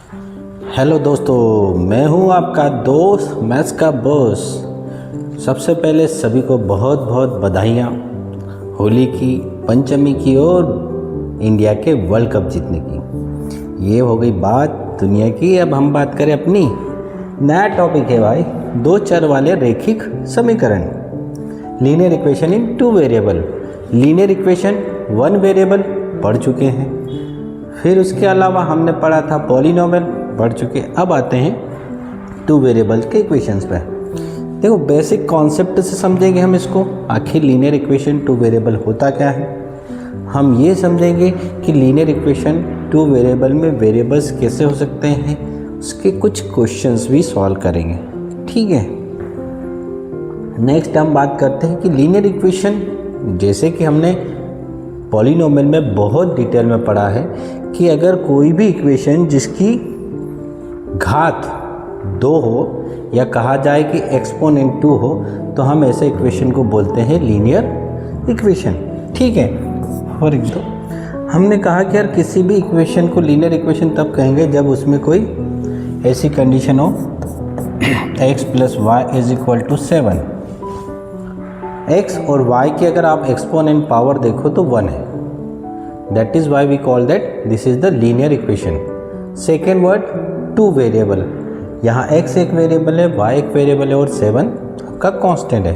Hello दोस्तों, मैं हूं आपका दोस्त मैथ्स का बॉस। सबसे पहले सभी को बहुत बहुत बधाइयाँ होली की, पंचमी की और इंडिया के वर्ल्ड कप जीतने की। ये हो गई बात दुनिया की। अब हम बात करें अपनी। नया टॉपिक है भाई, दो चर वाले रैखिक समीकरण, linear equation in two variable. Linear equation one variable पढ़ चुके हैं, फिर उसके अलावा हमने पढ़ा था पॉलिनोमियल पढ़ चुके। अब आते हैं टू वेरिएबल के इक्वेशंस पे। देखो, बेसिक कॉन्सेप्ट से समझेंगे हम इसको। आखिर लीनियर इक्वेशन टू वेरिएबल होता क्या है। हम ये समझेंगे कि लीनियर इक्वेशन टू वेरिएबल में वेरिएबल्स कैसे हो सकते हैं, उसके कुछ क्वेश्चंस भी सॉल्व करेंगे। ठीक है। नेक्स्ट हम बात करते हैं कि लीनियर इक्वेशन, जैसे कि हमने पॉलिनोमियल में बहुत डिटेल में पढ़ा है कि अगर कोई भी इक्वेशन जिसकी घात 2 हो या कहा जाए कि एक्सपोनेंट 2 हो, तो हम ऐसे इक्वेशन को बोलते हैं लीनियर इक्वेशन। ठीक है। फॉर एग्जाम्पल हमने कहा कि यार किसी भी इक्वेशन को लीनियर इक्वेशन तब कहेंगे जब उसमें कोई ऐसी कंडीशन हो x + y = 7। x और y की अगर आप एक्सपोनेंट पावर देखो तो 1 है। That is why we call that this is the linear equation. Second word, two variable. यहाँ x एक वेरिएबल है, y एक वेरिएबल है और 7 का कांस्टेंट है।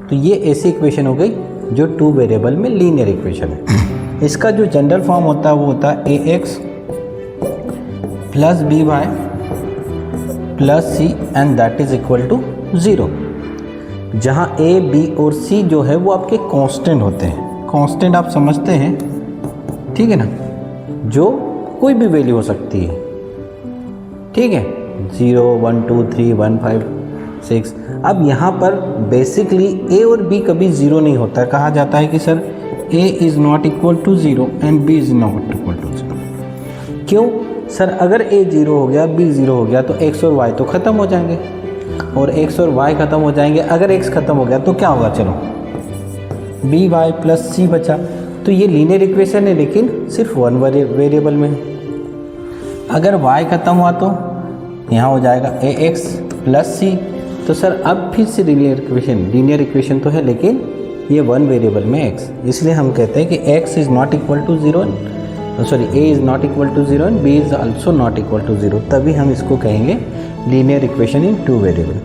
तो ये ऐसी इक्वेशन हो गई जो टू वेरिएबल में लीनियर इक्वेशन है। इसका जो जनरल फॉर्म होता है वो होता है ax + by + c and that is equal to 0। जहाँ a, b और c जो है वो आपके कांस्टेंट होते हैं। कांस्टेंट आप समझते हैं, ठीक है ना, जो कोई भी वैल्यू हो सकती है। ठीक है, 0, 1, 2, 3, 1, 5, 6। अब यहाँ पर बेसिकली a और b कभी 0 नहीं होता। कहा जाता है कि sir a is not equal to 0 and b is not equal to 0। क्यों सर? अगर a 0 हो गया, b 0 हो गया तो x और y तो ख़त्म हो जाएंगे, और x और y ख़त्म हो जाएंगे। अगर x ख़त्म हो गया तो क्या होगा? चलो, by + c बचा। तो ये लीनियर इक्वेशन है, लेकिन सिर्फ वन वेरिएबल में। अगर y ख़त्म हुआ तो यहाँ हो जाएगा ax + c। तो सर अब फिर से लीनियर इक्वेशन तो है, लेकिन ये वन वेरिएबल में x। इसलिए हम कहते हैं कि x is not equal to 0, sorry a is not equal to 0 and b is also not equal to 0। तभी हम इसको कहेंगे linear equation in two variable.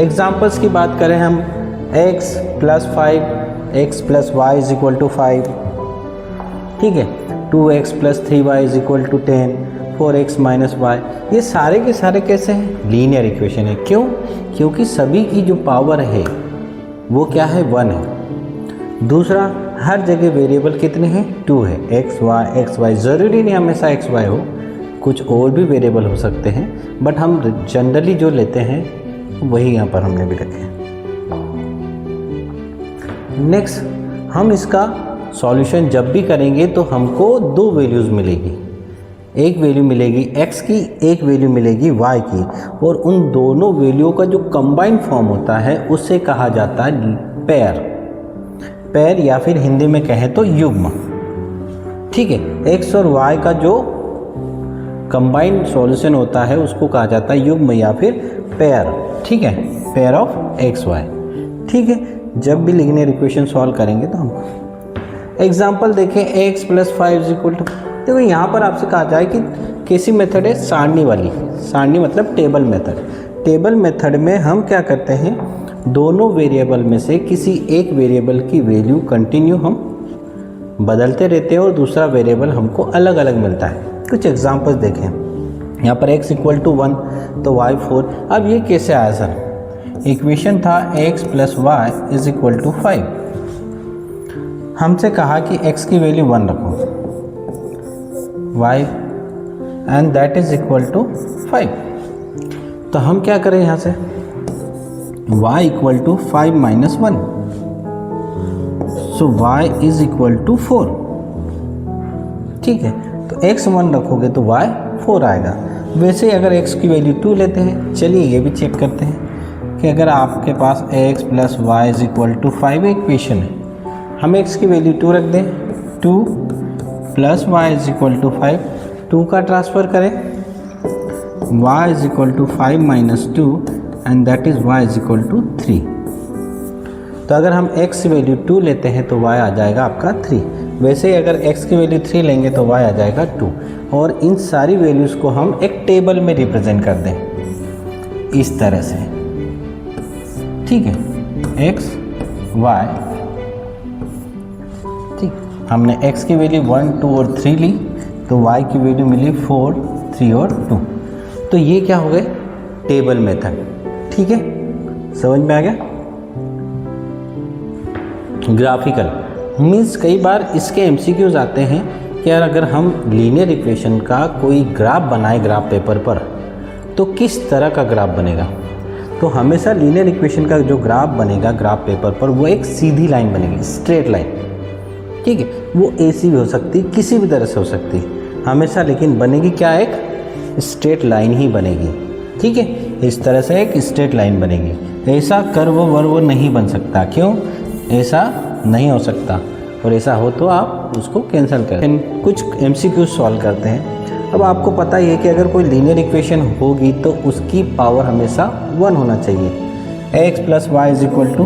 Examples की बात करें हम, x + 5, x + y = 5। ठीक है, 2x + 3y = 10, 4x - y। ये सारे के सारे कैसे हैं? लीनियर इक्वेशन है। क्यों? क्योंकि सभी की जो पावर है वो क्या है? 1 है। दूसरा, हर जगह वेरिएबल कितने हैं? 2 है। x y ज़रूरी नहीं हमेशा x y हो, कुछ और भी वेरिएबल हो सकते हैं, बट हम जनरली जो लेते हैं वही यहाँ पर हमने भी रखे हैं। नेक्स्ट, हम इसका सॉल्यूशन जब भी करेंगे तो हमको दो वैल्यूज़ मिलेगी। एक वैल्यू मिलेगी x की, एक वैल्यू मिलेगी y की, और उन दोनों वैल्यूओं का जो कंबाइंड फॉर्म होता है उसे कहा जाता है पेयर, या फिर हिंदी में कहें तो युग्म। ठीक है, x और y का जो कंबाइंड सॉल्यूशन होता है उसको कहा जाता है युग्म या फिर पेयर। ठीक है, पेयर ऑफ x y। ठीक है, जब भी लीनियर इक्वेशन सॉल्व करेंगे तो हम एग्जाम्पल देखें। x + 5 = देखो, यहाँ पर आपसे कहा जाए कि कैसी मेथड है? सारणी वाली। सारणी मतलब टेबल मेथड। टेबल मेथड में हम क्या करते हैं, दोनों वेरिएबल में से किसी एक वेरिएबल की वैल्यू कंटिन्यू हम बदलते रहते हैं और दूसरा वेरिएबल हमको अलग अलग मिलता है। कुछ एग्जाम्पल्स देखें। यहाँ पर x = 1 तो y 4। अब ये कैसे आया सर? इक्वेशन था x + y = 5। हमसे कहा कि x की वैल्यू 1 रखो, y and that is equal to 5। तो हम क्या करें यहाँ से? y = 5 - 1, सो y = 4। ठीक है, तो x 1 रखोगे तो y 4 आएगा। वैसे अगर x की वैल्यू 2 लेते हैं, चलिए ये भी चेक करते हैं कि अगर आपके पास x + y = 5 इक्वेशन है, हम x की वैल्यू 2 रख दें, 2 + y = 5, 2 का ट्रांसफ़र करें, y is equal to 5 minus 2 and that is y is equal to 3। तो अगर हम x की वैल्यू 2 लेते हैं तो y आ जाएगा आपका 3। वैसे ही अगर x की वैल्यू 3 लेंगे तो y आ जाएगा 2। और इन सारी वैल्यूज़ को हम एक टेबल में रिप्रेजेंट कर दें इस तरह से, ठीक है, x y, ठीक। हमने x की वैल्यू 1 2 और 3 ली तो y की वैल्यू मिली 4 3 और 2। तो ये क्या हो गए, टेबल मेथड, ठीक है, समझ में आ गया। ग्राफिकल मीन्स कई बार इसके MCQs आते हैं कि यार अगर हम लीनियर इक्वेशन का कोई ग्राफ बनाए ग्राफ पेपर पर तो किस तरह का ग्राफ बनेगा। तो हमेशा लीनियर इक्वेशन का जो ग्राफ बनेगा ग्राफ पेपर पर वो एक सीधी लाइन बनेगी, स्ट्रेट लाइन, ठीक है। वो ऐसी भी हो सकती है, किसी भी तरह से हो सकती है हमेशा, लेकिन बनेगी क्या, एक स्ट्रेट लाइन ही बनेगी, ठीक है। इस तरह से एक स्ट्रेट लाइन बनेगी। ऐसा कर्व वर्व नहीं बन सकता, क्यों, ऐसा नहीं हो सकता, और ऐसा हो तो आप उसको कैंसिल करें। कुछ MCQ सॉल्व करते हैं। अब आपको पता ही है कि अगर कोई लीनियर इक्वेशन होगी तो उसकी पावर हमेशा 1 होना चाहिए। x plus Y is equal to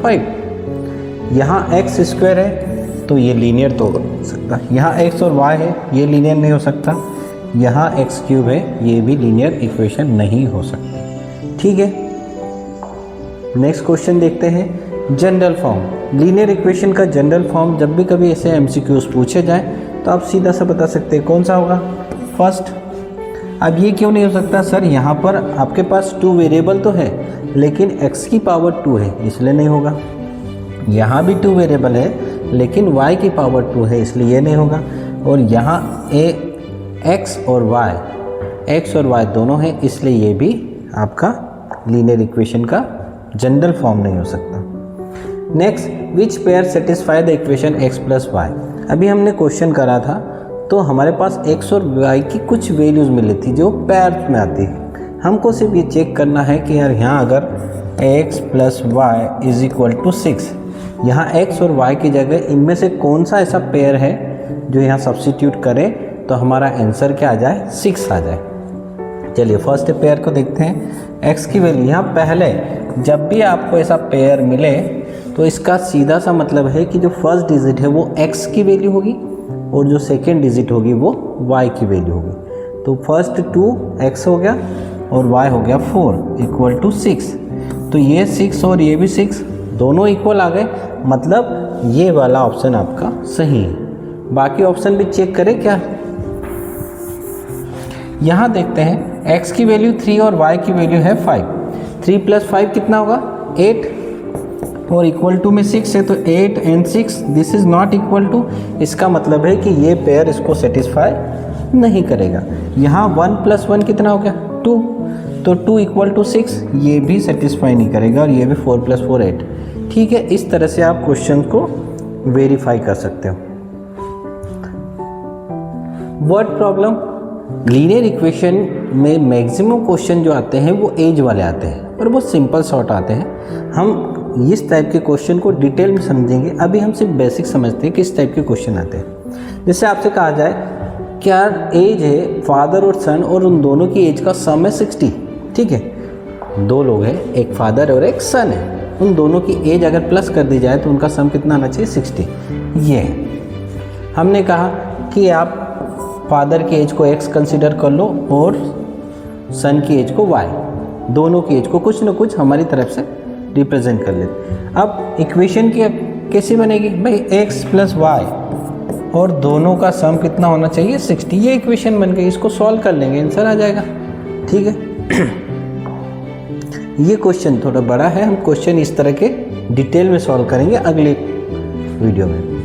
5। यहाँ एक्स स्क्वायर है तो ये लीनियर तो हो सकता, यहाँ x और y है ये लीनियर नहीं हो सकता, यहाँ x क्यूब है ये भी लीनियर इक्वेशन नहीं हो सकती, ठीक है। नेक्स्ट क्वेश्चन देखते हैं, जनरल फॉर्म। लीनियर इक्वेशन का जनरल फॉर्म जब भी कभी ऐसे MCQs पूछे जाए तो आप सीधा सा बता सकते हैं कौन सा होगा, फर्स्ट। अब ये क्यों नहीं हो सकता सर, यहाँ पर आपके पास 2 वेरिएबल तो है लेकिन x की पावर 2 है इसलिए नहीं होगा। यहाँ भी 2 वेरिएबल है लेकिन y की पावर 2 है इसलिए ये नहीं होगा। और यहाँ x और y दोनों हैं इसलिए ये भी आपका लीनियर इक्वेशन का जनरल फॉर्म नहीं हो सकता। Next, which pair satisfy the equation x plus Y. अभी हमने क्वेश्चन करा था तो हमारे पास x और y की कुछ वैल्यूज़ मिली थी जो पेयर में आती है। हमको सिर्फ ये चेक करना है कि यार यहाँ अगर x plus Y is equal to 6, यहाँ x और y की जगह इनमें से कौन सा ऐसा पेयर है जो यहाँ सब्स्टिट्यूट करें तो हमारा आंसर क्या आ जाए, 6 आ जाए। चलिए फर्स्ट पेयर को देखते हैं। x की वैल्यू यहाँ पहले जब भी आपको ऐसा पेयर मिले तो इसका सीधा सा मतलब है कि जो फर्स्ट डिजिट है वो x की वैल्यू होगी और जो सेकेंड डिजिट होगी वो y की वैल्यू होगी। तो फर्स्ट 2x हो गया और y हो गया 4 इक्वल टू 6। तो ये 6 और ये भी 6 दोनों इक्वल आ गए, मतलब ये वाला ऑप्शन आपका सही है। बाकी ऑप्शन भी चेक करें क्या। यहाँ देखते हैं x की वैल्यू 3 और y की वैल्यू है 5। 3 प्लस 5 कितना होगा, 8 और इक्वल टू में 6 है तो 8 and 6 this is not equal to. इसका मतलब है कि ये पेयर इसको सेटिस्फाई नहीं करेगा। यहाँ 1 प्लस 1 कितना हो गया, 2, तो 2 इक्वल टू 6 ये भी सेटिस्फाई नहीं करेगा और ये भी 4 प्लस 4 8। ठीक है, इस तरह से आप क्वेश्चन को वेरीफाई कर सकते हो। वर्ड प्रॉब्लम, लीनियर इक्वेशन में मैक्सिमम क्वेश्चन जो आते हैं वो एज वाले आते हैं और वो सिंपल शॉर्ट आते हैं। हम इस टाइप के क्वेश्चन को डिटेल में समझेंगे। अभी हम सिर्फ बेसिक समझते हैं किस टाइप के क्वेश्चन आते हैं। जैसे आपसे कहा जाए क्या एज है फादर और सन और उन दोनों की एज का सम है 60। ठीक है, 2 लोग हैं, एक फादर और एक सन है, उन दोनों की एज अगर प्लस कर दी जाए तो उनका सम कितना आना चाहिए, 60। ये हमने कहा कि आप फादर की एज को x कंसिडर कर लो और सन की एज को y, दोनों की एज को कुछ न कुछ हमारी तरफ से रिप्रेजेंट कर लेते। अब इक्वेशन की कैसी बनेगी भाई, x प्लस वाई और दोनों का सम कितना होना चाहिए, 60। ये इक्वेशन बन गई, इसको सॉल्व कर लेंगे, आंसर आ जाएगा। ठीक है, ये क्वेश्चन थोड़ा बड़ा है, हम क्वेश्चन इस तरह के डिटेल में सॉल्व करेंगे अगले वीडियो में।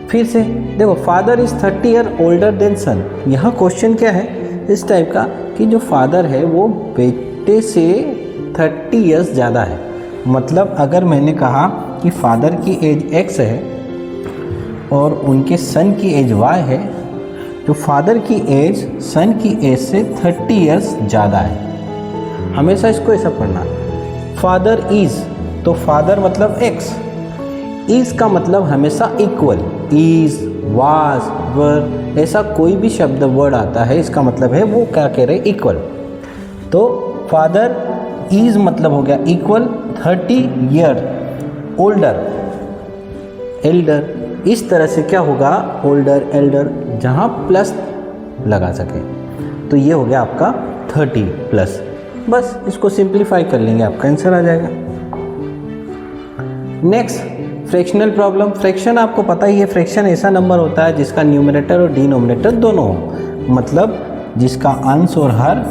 फिर से देखो, father is 30 year older than son. यहाँ क्वेश्चन क्या है इस टाइप का कि जो फादर है वो बेटे से 30 ईयर्स ज़्यादा है। मतलब अगर मैंने कहा कि फादर की एज x है और उनके सन की एज y है, तो फादर की एज सन की एज से 30 ईयर्स ज़्यादा है। हमेशा इसको ऐसा पढ़ना। फादर इज़, तो फादर मतलब x, इज का मतलब हमेशा इक्वल, इज, वाज, वर, ऐसा कोई भी शब्द वर्ड आता है इसका मतलब है वो क्या कह रहे हैं, इक्वल। तो फादर इज मतलब हो गया इक्वल 30 ईयर, ओल्डर, एल्डर, इस तरह से क्या होगा, ओल्डर, एल्डर, जहाँ प्लस लगा सके। तो ये हो गया आपका 30 प्लस। बस इसको सिंप्लीफाई कर लेंगे, आपका आंसर आ जाएगा। Next, fractional problem. फ्रैक्शन आपको पता ही है, फ्रैक्शन ऐसा नंबर होता है जिसका न्यूमरेटर और डिनोमिनेटर दोनों हो, मतलब जिसका अंश और हर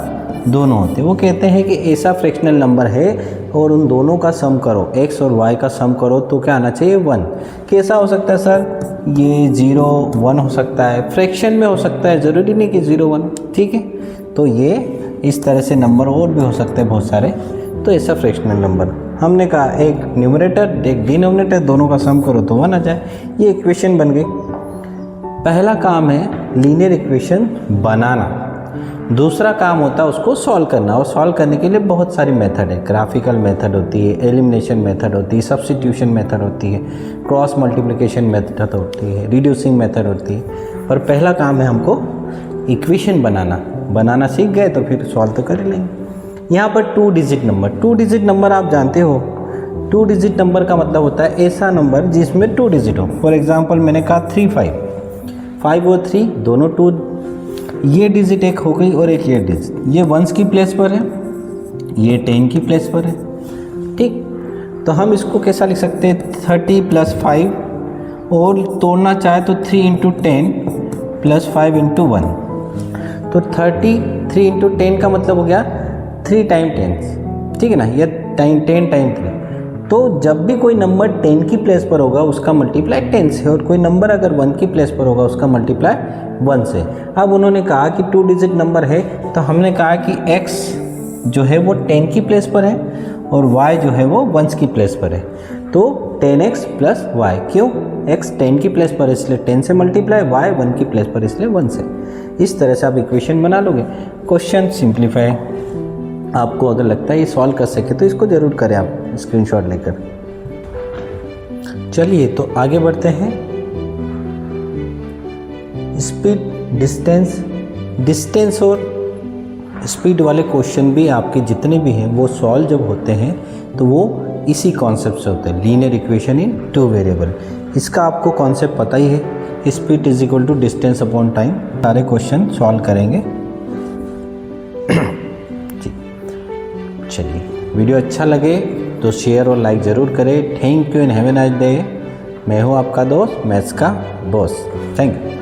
दोनों होते हैं। वो कहते हैं कि ऐसा फ्रैक्शनल नंबर है और उन दोनों का सम करो, x और y का सम करो तो क्या आना चाहिए, 1। कैसा हो सकता है सर, ये 0 1 हो सकता है, फ्रैक्शन में हो सकता है, ज़रूरी नहीं कि 0 1, ठीक है। तो ये इस तरह से नंबर और भी हो सकते हैं बहुत सारे। तो ऐसा फ्रैक्शनल नंबर, हमने कहा एक न्यूमरेटर एक डिनोमिनेटर दोनों का सम करो तो 1 आ जाए। ये इक्वेशन बन गई। पहला काम है लीनियर इक्वेशन बनाना, दूसरा काम होता है उसको सॉल्व करना। और सॉल्व करने के लिए बहुत सारी मेथड है, ग्राफिकल मेथड होती है, एलिमिनेशन मेथड होती है, सब्स्टिट्यूशन मेथड होती है, क्रॉस मल्टीप्लिकेशन मेथड होती है, रिड्यूसिंग मेथड होती है। और पहला काम है हमको इक्वेशन बनाना सीख गए तो फिर सॉल्व तो कर लेंगे। यहाँ पर 2 डिजिट नंबर, 2 डिजिट नंबर आप जानते हो, 2 डिजिट नंबर का मतलब होता है ऐसा नंबर जिसमें 2 डिजिट हो। फॉर एग्जांपल मैंने कहा 3 5 और 3 दोनों 2, ये डिजिट एक हो गई और एक ये डिजिट, ये 1s की प्लेस पर है, ये 10 की प्लेस पर है, ठीक। तो हम इसको कैसा लिख सकते हैं, 30 + 5, और तोड़ना चाहे तो 3 × 10 + 5 × 1। तो 30 3 × 10 का मतलब हो गया 3 टाइम 10, ठीक है ना, ये 10 टाइम 3। तो जब भी कोई नंबर 10 की प्लेस पर होगा उसका मल्टीप्लाई 10 से, और कोई नंबर अगर 1 की प्लेस पर होगा उसका मल्टीप्लाई 1 से। अब उन्होंने कहा कि 2 डिजिट नंबर है तो हमने कहा कि x जो है वो 10 की प्लेस पर है और y जो है वो 1 की प्लेस पर है। तो 10x + y, क्यों, x 10 की प्लेस पर इसलिए 10 से मल्टीप्लाई, y 1 की प्लेस पर इसलिए 1 से। इस तरह से आप इक्वेशन बना लोगे। क्वेश्चन सिंप्लीफाई, आपको अगर लगता है ये सॉल्व कर सके तो इसको ज़रूर करें आप स्क्रीनशॉट लेकर। चलिए तो आगे बढ़ते हैं। स्पीड, डिस्टेंस और स्पीड वाले क्वेश्चन भी आपके जितने भी हैं वो सॉल्व जब होते हैं तो वो इसी कॉन्सेप्ट से होते हैं, लीनियर इक्वेशन इन 2 वेरिएबल। इसका आपको कॉन्सेप्ट पता ही है, स्पीड = डिस्टेंस अपॉन टाइम। सारे क्वेश्चन सॉल्व करेंगे। चलिए, वीडियो अच्छा लगे तो शेयर और लाइक ज़रूर करें। Thank you and have a nice day. मैं हूँ आपका दोस्त, मैथ्स का बॉस। Thank you.